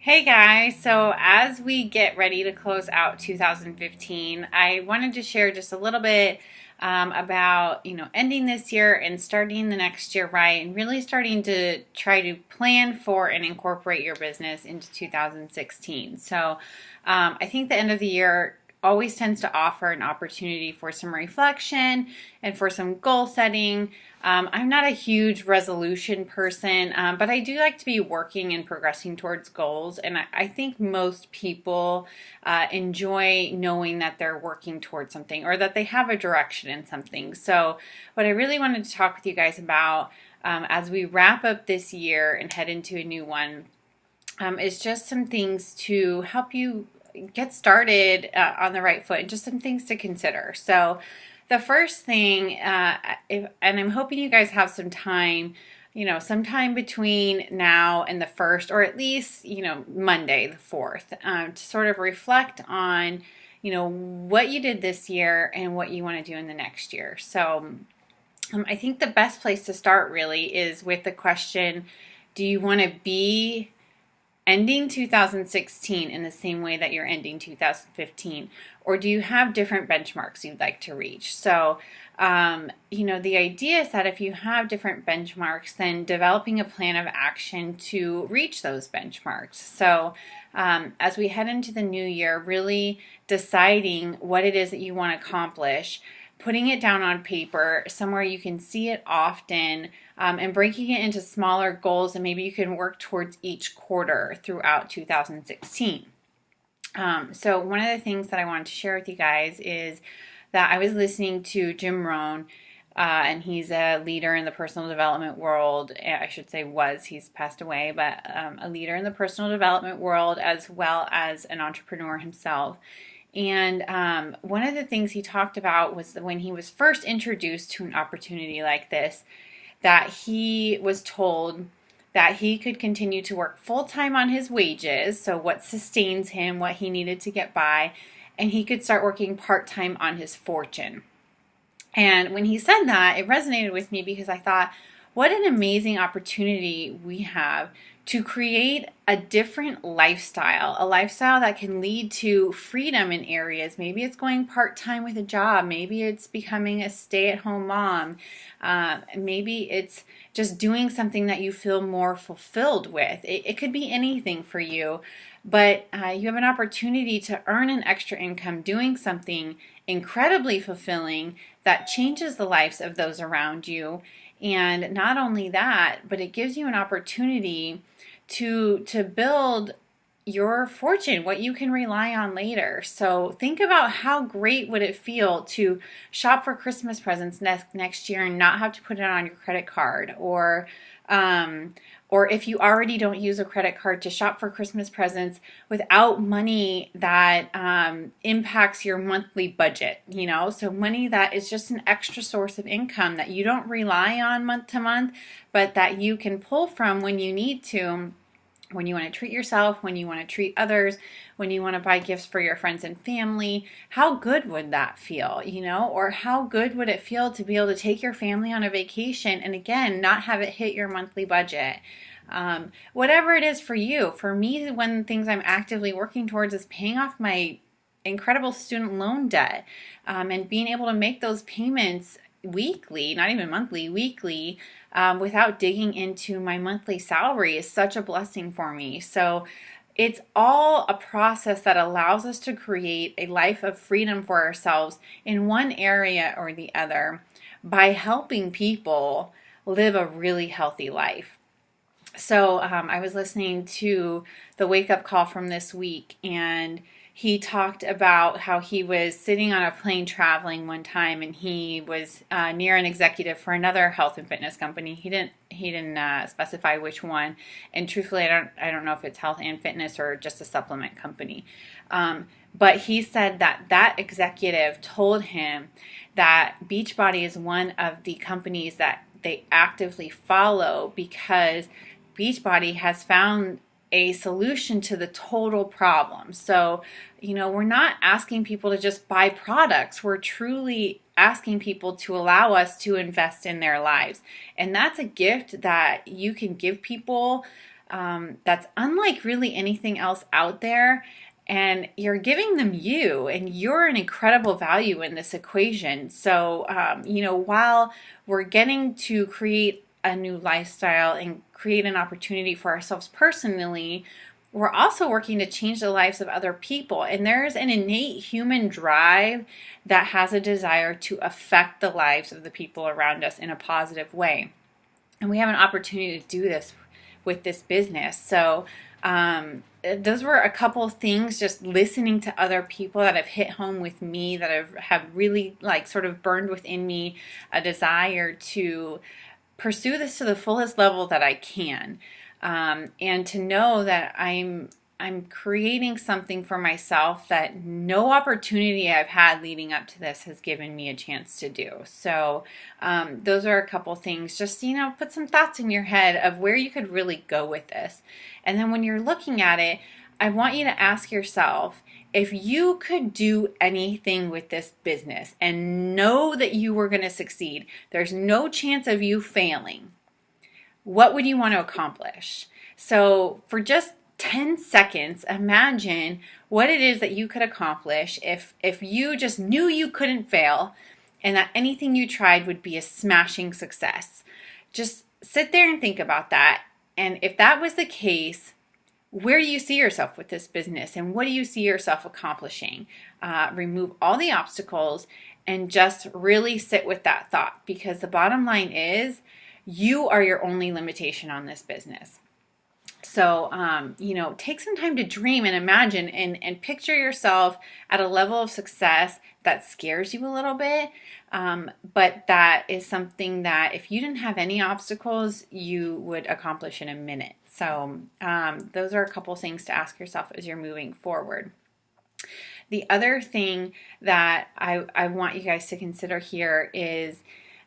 Hey guys, so as we get ready to close out 2015, I wanted to share just a little bit about ending this year and starting the next year right, and really starting to try to plan for and incorporate your business into 2016. I think the end of the year always tends to offer an opportunity for some reflection and for some goal setting. I'm not a huge resolution person, but I do like to be working and progressing towards goals. And I think most people enjoy knowing that they're working towards something or that they have a direction in something. So, what I really wanted to talk with you guys about as we wrap up this year and head into a new one is just some things to help you get started on the right foot and just some things to consider. So, the first thing, and I'm hoping you guys have some time, sometime between now and the 1st, or at least, Monday, the 4th, to sort of reflect on, what you did this year and what you want to do in the next year. So, I think the best place to start really is with the question, do you want to be ending 2016 in the same way that you're ending 2015, or do you have different benchmarks you'd like to reach? So, the idea is that if you have different benchmarks, then developing a plan of action to reach those benchmarks. So, as we head into the new year, really deciding what it is that you want to accomplish, putting it down on paper somewhere you can see it often, and breaking it into smaller goals, and maybe you can work towards each quarter throughout 2016. So one of the things that I wanted to share with you guys is that I was listening to Jim Rohn, and he's a leader in the personal development world. I should say he's passed away, but a leader in the personal development world as well as an entrepreneur himself. And one of the things he talked about was that when he was first introduced to an opportunity like this, that he was told that he could continue to work full-time on his wages, so what sustains him, what he needed to get by, and he could start working part-time on his fortune. And when he said that, it resonated with me because I thought, what an amazing opportunity we have to create a different lifestyle, a lifestyle that can lead to freedom in areas. Maybe it's going part-time with a job. Maybe it's becoming a stay-at-home mom. Maybe it's just doing something that you feel more fulfilled with. It could be anything for you, but you have an opportunity to earn an extra income doing something incredibly fulfilling that changes the lives of those around you. And not only that, but it gives you an opportunity to build your fortune, what you can rely on later. So think about how great would it feel to shop for Christmas presents next year and not have to put it on your credit card, or if you already don't use a credit card, to shop for Christmas presents without money that impacts your monthly budget, so money that is just an extra source of income that you don't rely on month to month, but that you can pull from when you need to, when you want to treat yourself, when you want to treat others, when you want to buy gifts for your friends and family. How good would that feel, or how good would it feel to be able to take your family on a vacation and again, not have it hit your monthly budget? Whatever it is for you. For me, one of the things I'm actively working towards is paying off my incredible student loan debt, and being able to make those payments weekly, not even monthly, weekly, without digging into my monthly salary is such a blessing for me. So it's all a process that allows us to create a life of freedom for ourselves in one area or the other by helping people live a really healthy life. So I was listening to the Wake Up Call from this week, and he talked about how he was sitting on a plane traveling one time, and he was near an executive for another health and fitness company. He didn't specify which one, and truthfully, I don't know if it's health and fitness or just a supplement company. But he said that executive told him that Beachbody is one of the companies that they actively follow because Beachbody has found a solution to the total problem. So, we're not asking people to just buy products. We're truly asking people to allow us to invest in their lives. And that's a gift that you can give people that's unlike really anything else out there. And you're giving them you, and you're an incredible value in this equation. So, while we're getting to create a new lifestyle and create an opportunity for ourselves personally, we're also working to change the lives of other people. And there's an innate human drive that has a desire to affect the lives of the people around us in a positive way. And we have an opportunity to do this with this business. So, those were a couple of things, just listening to other people that have hit home with me, that have really like sort of burned within me a desire to pursue this to the fullest level that I can, and to know that I'm creating something for myself that no opportunity I've had leading up to this has given me a chance to do. So those are a couple things. Just, put some thoughts in your head of where you could really go with this. And then when you're looking at it, I want you to ask yourself, if you could do anything with this business and know that you were going to succeed, there's no chance of you failing, what would you want to accomplish? So for just 10 seconds, imagine what it is that you could accomplish if you just knew you couldn't fail and that anything you tried would be a smashing success. Just sit there and think about that. And if that was the case, where do you see yourself with this business, and what do you see yourself accomplishing? Remove all the obstacles and just really sit with that thought, because the bottom line is you are your only limitation on this business. So, take some time to dream and imagine and picture yourself at a level of success that scares you a little bit, but that is something that if you didn't have any obstacles, you would accomplish in a minute. So those are a couple things to ask yourself as you're moving forward. The other thing that I want you guys to consider here is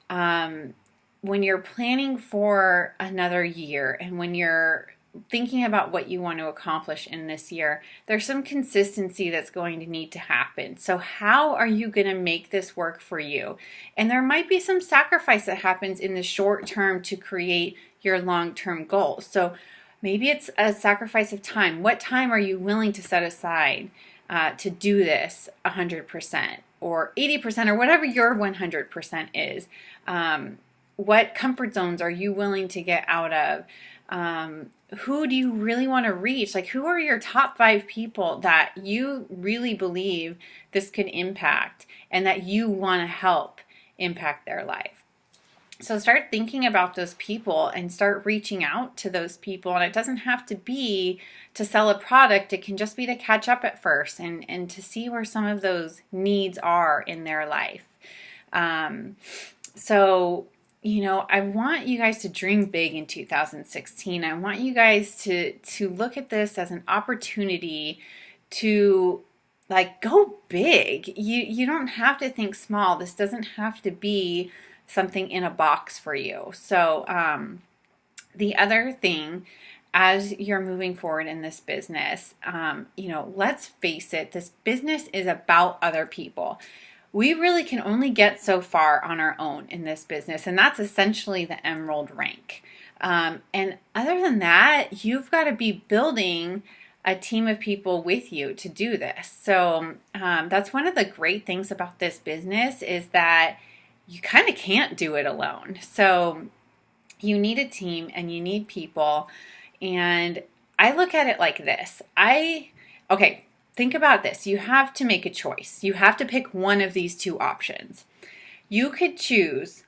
when you're planning for another year and when you're thinking about what you want to accomplish in this year, there's some consistency that's going to need to happen. So how are you going to make this work for you? And there might be some sacrifice that happens in the short term to create your long-term goals. So maybe it's a sacrifice of time. What time are you willing to set aside to do this 100% or 80% or whatever your 100% is? What comfort zones are you willing to get out of? Who do you really want to reach? Like, who are your top 5 people that you really believe this could impact and that you want to help impact their life? So start thinking about those people and start reaching out to those people. And it doesn't have to be to sell a product. It can just be to catch up at first and to see where some of those needs are in their life. I want you guys to dream big in 2016. I want you guys to look at this as an opportunity to go big. You don't have to think small. This doesn't have to be something in a box for you. So the other thing, as you're moving forward in this business, let's face it, this business is about other people. We really can only get so far on our own in this business, and that's essentially the emerald rank. And other than that, you've got to be building a team of people with you to do this. So that's one of the great things about this business, is that you kind of can't do it alone. So you need a team and you need people. And I look at it like this. Think about this. You have to make a choice. You have to pick one of these 2 options. You could choose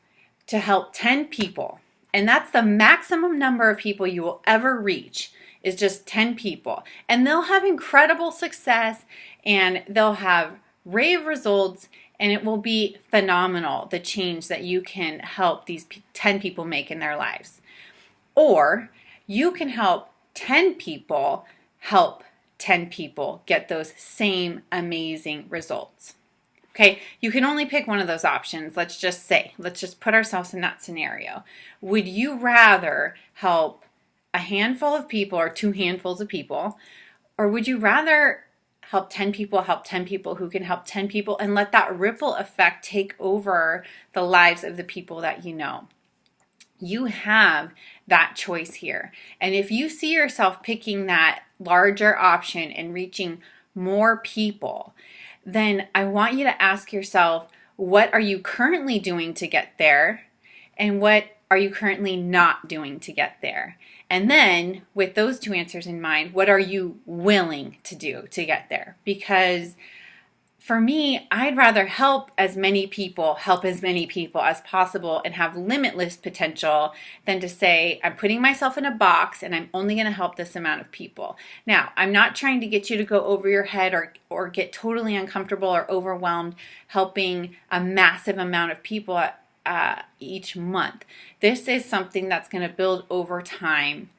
to help 10 people, and that's the maximum number of people you will ever reach, is just 10 people. And they'll have incredible success, and they'll have rave results, and it will be phenomenal, the change that you can help these 10 people make in their lives. Or you can help 10 people help 10 people get those same amazing results. Okay, you can only pick one of those options. Let's just put ourselves in that scenario. Would you rather help a handful of people or 2 handfuls of people, or would you rather help 10 people who can help 10 people, and let that ripple effect take over the lives of the people that you know? You have that choice here. And if you see yourself picking that larger option and reaching more people, then I want you to ask yourself, what are you currently doing to get there? And what are you currently not doing to get there? And then, with those two answers in mind, what are you willing to do to get there? Because for me, I'd rather help as many people as possible and have limitless potential than to say, I'm putting myself in a box and I'm only going to help this amount of people. Now, I'm not trying to get you to go over your head or get totally uncomfortable or overwhelmed helping a massive amount of people each month. This is something that's going to build over time,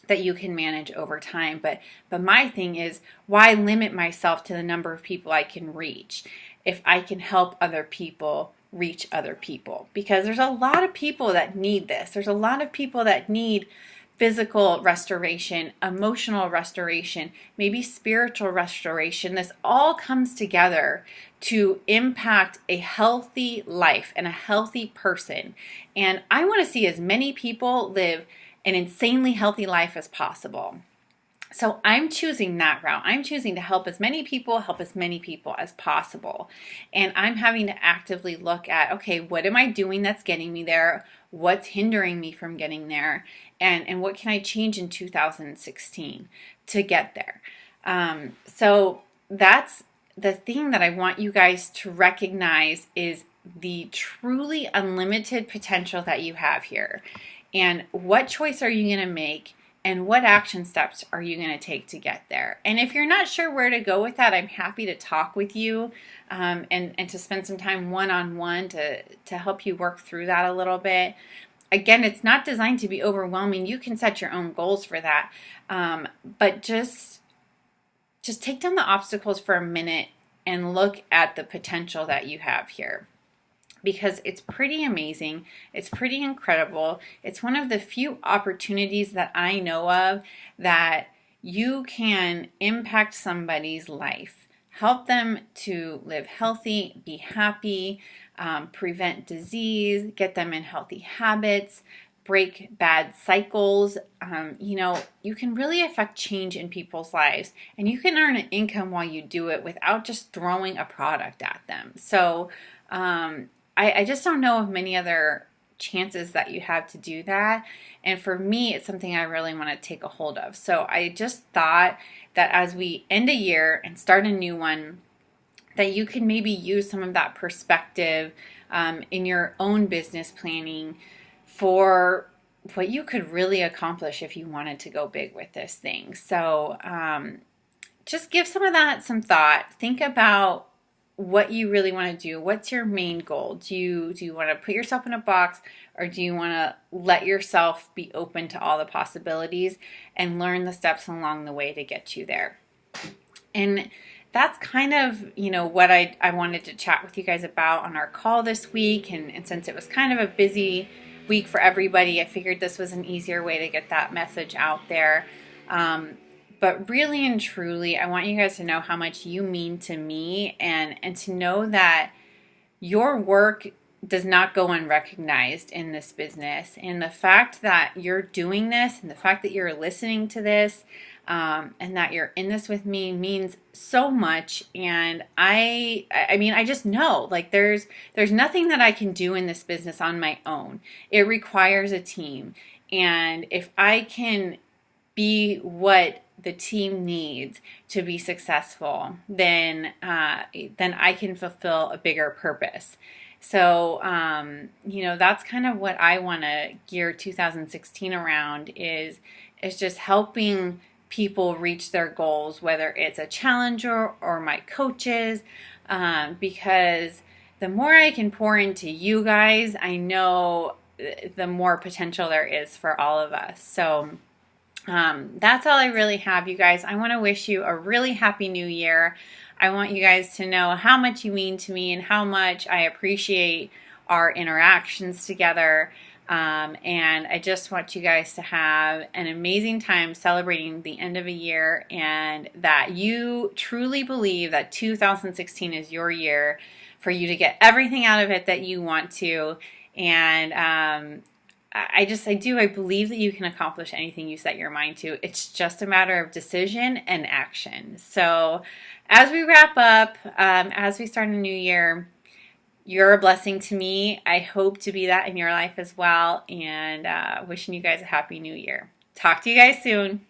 that you can manage over time. But my thing is, why limit myself to the number of people I can reach if I can help other people reach other people? Because there's a lot of people that need this. There's a lot of people that need physical restoration, emotional restoration, maybe spiritual restoration. This all comes together to impact a healthy life and a healthy person. And I want to see as many people live an insanely healthy life as possible. So I'm choosing that route. I'm choosing to help as many people as possible. And I'm having to actively look at, okay, what am I doing that's getting me there? What's hindering me from getting there? And what can I change in 2016 to get there? So that's the thing that I want you guys to recognize, is the truly unlimited potential that you have here. And what choice are you going to make? And what action steps are you going to take to get there? And if you're not sure where to go with that, I'm happy to talk with you and to spend some time one-on-one to help you work through that a little bit. Again, it's not designed to be overwhelming. You can set your own goals for that. But just take down the obstacles for a minute and look at the potential that you have here. Because it's pretty amazing. It's pretty incredible. It's one of the few opportunities that I know of that you can impact somebody's life, help them to live healthy, be happy, prevent disease, get them in healthy habits, break bad cycles. You can really affect change in people's lives, and you can earn an income while you do it without just throwing a product at them. So, I just don't know of many other chances that you have to do that. And for me, it's something I really want to take a hold of. So I just thought that as we end a year and start a new one, that you could maybe use some of that perspective in your own business planning for what you could really accomplish if you wanted to go big with this thing. So just give some of that some thought. Think about what you really want to do. What's your main goal? Do you want to put yourself in a box, or do you want to let yourself be open to all the possibilities and learn the steps along the way to get you there? And that's kind of, what I wanted to chat with you guys about on our call this week. And since it was kind of a busy week for everybody, I figured this was an easier way to get that message out there. But really and truly, I want you guys to know how much you mean to me, and to know that your work does not go unrecognized in this business. And the fact that you're doing this, and the fact that you're listening to this, and that you're in this with me means so much. And I just know, like, there's nothing that I can do in this business on my own. It requires a team. And if I can be what the team needs to be successful, then I can fulfill a bigger purpose. So, that's kind of what I want to gear 2016 around, is just helping people reach their goals, whether it's a challenger or my coaches, because the more I can pour into you guys, I know the more potential there is for all of us. So that's all I really have, you guys. I want to wish you a really happy new year. I want you guys to know how much you mean to me and how much I appreciate our interactions together. And I just want you guys to have an amazing time celebrating the end of a year, and that you truly believe that 2016 is your year for you to get everything out of it that you want to. And I believe that you can accomplish anything you set your mind to. It's just a matter of decision and action. So, as we wrap up, as we start a new year, you're a blessing to me. I hope to be that in your life as well. And wishing you guys a happy new year. Talk to you guys soon.